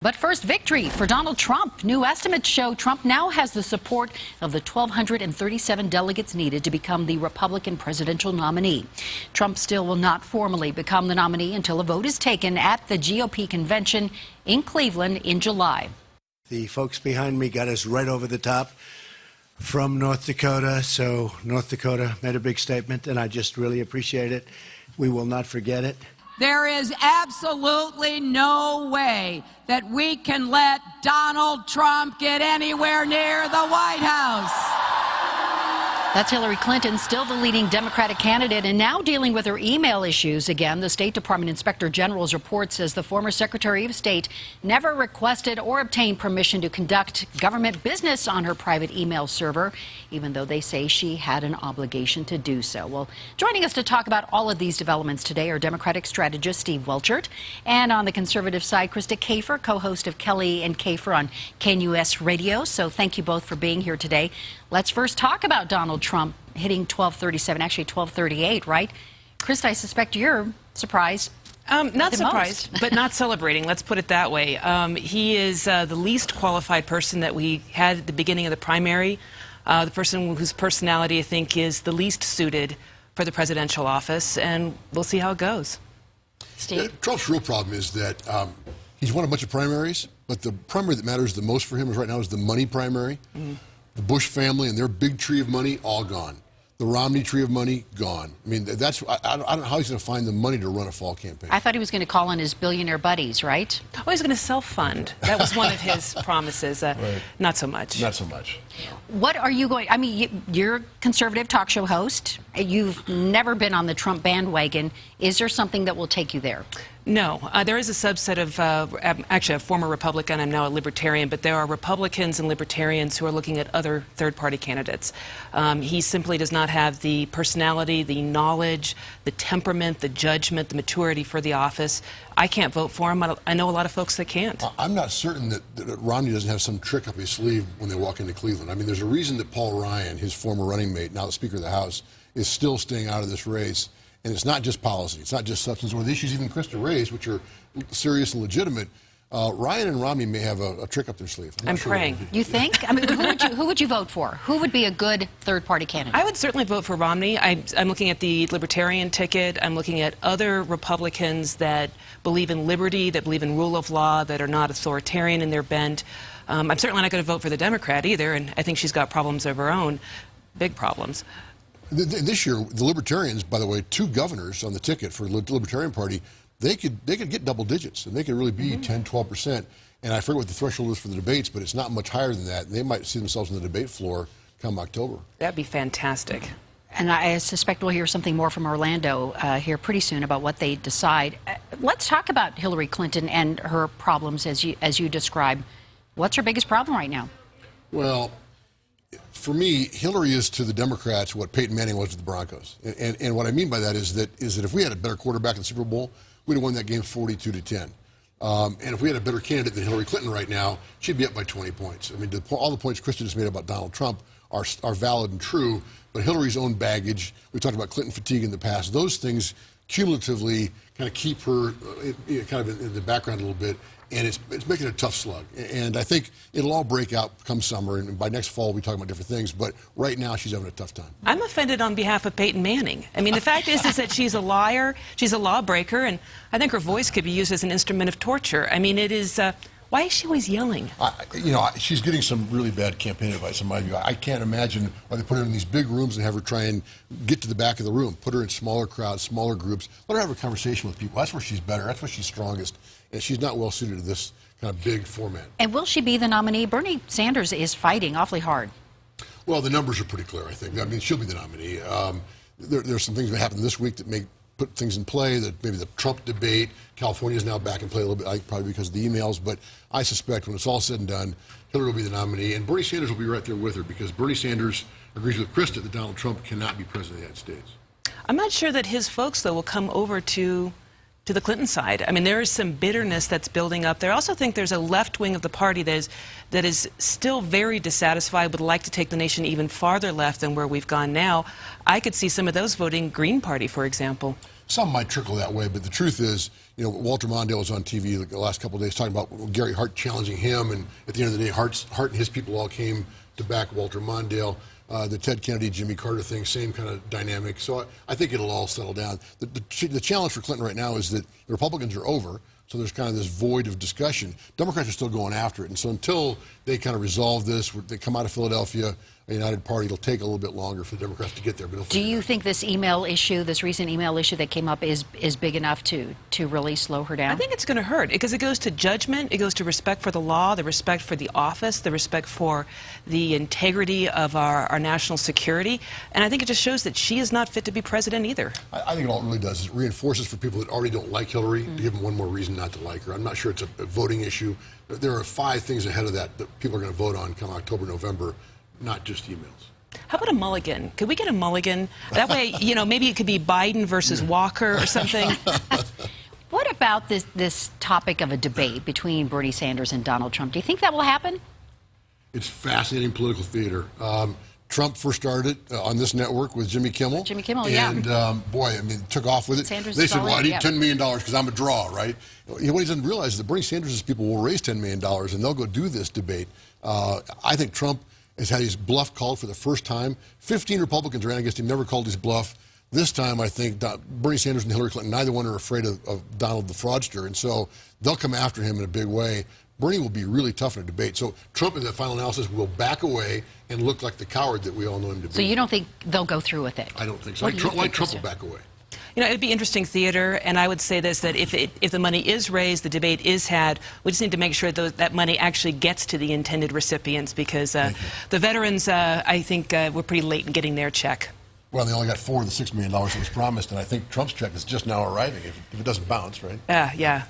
But first, victory for Donald Trump. New estimates show Trump now has the support of the 1,237 delegates needed to become the Republican presidential nominee. Trump still will not formally become the nominee until a vote is taken at the GOP convention in Cleveland in July. The folks behind me got us right over the top from North Dakota. So North Dakota made a big statement, and I just really appreciate it. We will not forget it. There is absolutely no way that we can let Donald Trump get anywhere near the White House. That's Hillary Clinton, still the leading Democratic candidate, and now dealing with her email issues again. The State Department Inspector General's report says the former Secretary of State never requested or obtained permission to conduct government business on her private email server, even though they say she had an obligation to do so. Well, joining us to talk about all of these developments today are Democratic strategist Steve Welchert, and on the conservative side, Krista Kafer, co-host of Kelly and Kafer on KNUS Radio. So thank you both for being here today. Let's first talk about Donald Trump hitting 1237, actually 1238, right? Krista, I suspect you're surprised. Not surprised, but not celebrating. Let's put it that way. He is the least qualified person that we had at the beginning of the primary, the person whose personality I think is the least suited for the presidential office, and we'll see how it goes. Steve? Yeah, Trump's real problem is that he's won a bunch of primaries, but the primary that matters the most for him right now is the money primary. The Bush family and their big tree of money, all gone. The Romney tree of money, gone. I mean, I don't know how he's going to find the money to run a fall campaign. I thought he was going to call on his billionaire buddies, right? Oh, he's going to self-fund. That was one of his promises. Right. Not so much. Not so much. What are you going, I mean, you're a conservative talk show host. You've never been on the Trump bandwagon. Is there something that will take you there? No. There is a subset of, actually a former Republican, I'm now a Libertarian, but there are Republicans and Libertarians who are looking at other third-party candidates. He simply does not have the personality, the knowledge, the temperament, the judgment, the maturity for the office. I can't vote for him. I know a lot of folks that can't. I'm not certain that Romney doesn't have some trick up his sleeve when they walk into Cleveland. I mean, there's a reason that Paul Ryan, his former running mate, now the Speaker of the House, is still staying out of this race. And it's not just policy. It's not just substance or the issues even Krista raised, which are serious and legitimate. Ryan and Romney may have a trick up their sleeve. I'm praying. You think? I mean, who would you vote for? Who would be a good third-party candidate? I would certainly vote for Romney. I'm looking at the Libertarian ticket. I'm looking at other Republicans that believe in liberty, that believe in rule of law, that are not authoritarian in their bent. I'm certainly not going to vote for the Democrat either, and I think she's got problems of her own, big problems. This year, the Libertarians, by the way, 2 governors on the ticket for the Libertarian Party, they could get double digits, and they could really be 10, 12%. And I forget what the threshold is for the debates, but it's not much higher than that. They might see themselves on the debate floor come October. That'd be fantastic. And I suspect we'll hear something more from Orlando here pretty soon about what they decide. Let's talk about Hillary Clinton and her problems as you describe. What's her biggest problem right now? Well, for me, Hillary is to the Democrats what Peyton Manning was to the Broncos. And what I mean by that is that if we had a better quarterback in the Super Bowl, we'd have won that game 42-10. And if we had a better candidate than Hillary Clinton right now, she'd be up by 20 points. I mean, all the points Krista just made about Donald Trump are valid and true, but Hillary's own baggage, we talked about Clinton fatigue in the past, those things cumulatively kind of keep her kind of in the background a little bit, and it's making it a tough slug. And I think it'll all break out come summer, and by next fall we'll be talking about different things, but right now she's having a tough time. I'm offended on behalf of Peyton Manning. I mean, the fact is that she's a liar, she's a lawbreaker, and I think her voice could be used as an instrument of torture. I mean, it is... why is she always yelling? She's getting some really bad campaign advice, in my view. I can't imagine why they put her in these big rooms and have her try and get to the back of the room, put her in smaller crowds, smaller groups, let her have a conversation with people. That's where she's better. That's where she's strongest. And she's not well suited to this kind of big format. And will she be the nominee? Bernie Sanders is fighting awfully hard. Well, the numbers are pretty clear, I think. I mean, she'll be the nominee. There's some things that happened this week that may put things in play, that maybe the Trump debate, California is now back in play a little bit, probably because of the emails, but I suspect when it's all said and done, Hillary will be the nominee, and Bernie Sanders will be right there with her, because Bernie Sanders agrees with Krista that Donald Trump cannot be president of the United States. I'm not sure that his folks, though, will come over to the Clinton side. I mean, there is some bitterness that's building up there. I also think there's a left wing of the party that is still very dissatisfied, would like to take the nation even farther left than where we've gone now. I could see some of those voting Green Party, for example. Some might trickle that way, but the truth is, Walter Mondale was on TV the last couple of days talking about Gary Hart challenging him, and at the end of the day, Hart and his people all came to back Walter Mondale. The Ted Kennedy, Jimmy Carter thing, same kind of dynamic. So I think it'll all settle down. The challenge for Clinton right now is that the Republicans are over, so there's kind of this void of discussion. Democrats are still going after it, and so until they kind of resolve this, they come out of Philadelphia, a united party, it'll take a little bit longer for the Democrats to get there. But do you think this email issue, this recent email issue that came up, is big enough to really slow her down? I think it's going to hurt because it goes to judgment, it goes to respect for the law, the respect for the office, the respect for the integrity of our national security, and I think it just shows that she is not fit to be president either. I think all it really does is it reinforces for people that already don't like Hillary to give them one more reason not to like her. I'm not sure it's a voting issue. There are 5 things ahead of that people are going to vote on come October, November, not just emails. How about a mulligan? Could we get a mulligan? That way, maybe it could be Biden versus Walker or something. What about this topic of a debate between Bernie Sanders and Donald Trump? Do you think that will happen? It's fascinating political theater. Trump first started on this network with Jimmy Kimmel. Jimmy Kimmel, yeah. And boy, I mean, took off with it. Sanders they said, well, I need yeah. $10 million because I'm a draw, right? What he doesn't realize is that Bernie Sanders' people will raise $10 million and they'll go do this debate. I think Trump has had his bluff called for the first time. 15 Republicans ran against him, never called his bluff. This time, I think Bernie Sanders and Hillary Clinton, neither one are afraid of Donald the fraudster, and so they'll come after him in a big way. Bernie will be really tough in a debate. So Trump, in that final analysis, will back away and look like the coward that we all know him to be. So you don't think they'll go through with it? I don't think so. What do you think, Trump Krista? will back away. It'd be interesting theater, and I would say this, that if the money is raised, the debate is had, we just need to make sure that money actually gets to the intended recipients, because the veterans, I think, were pretty late in getting their check. Well, they only got $4 of the $6 million that was promised, and I think Trump's check is just now arriving, if it doesn't bounce, right? Yeah.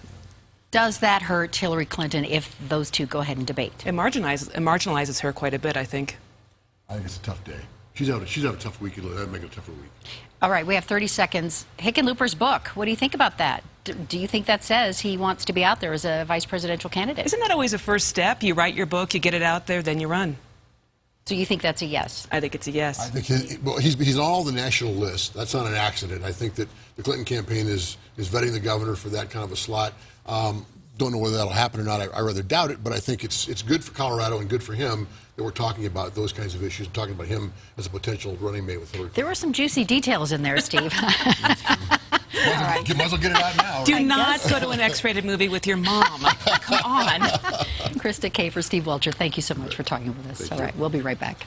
Does that hurt Hillary Clinton if those two go ahead and debate? It marginalizes her quite a bit, I think. I think it's a tough day. She's having a tough week. That'd make it a tougher week. All right, we have 30 seconds. Hickenlooper's book, what do you think about that? Do you think that says he wants to be out there as a vice presidential candidate? Isn't that always a first step? You write your book, you get it out there, then you run. So you think that's a yes? I think it's a yes. I think he's on all the national lists. That's not an accident. I think that the Clinton campaign is vetting the governor for that kind of a slot. Don't know whether that'll happen or not. I rather doubt it, but I think it's good for Colorado and good for him that we're talking about those kinds of issues, talking about him as a potential running mate with Hillary. There were some juicy details in there, Steve. You might as well get it out now. Do not go to an X-rated movie with your mom. Come on. Krista Kafer, Steve Welchert, thank you so much for talking with us. All right, we'll be right back.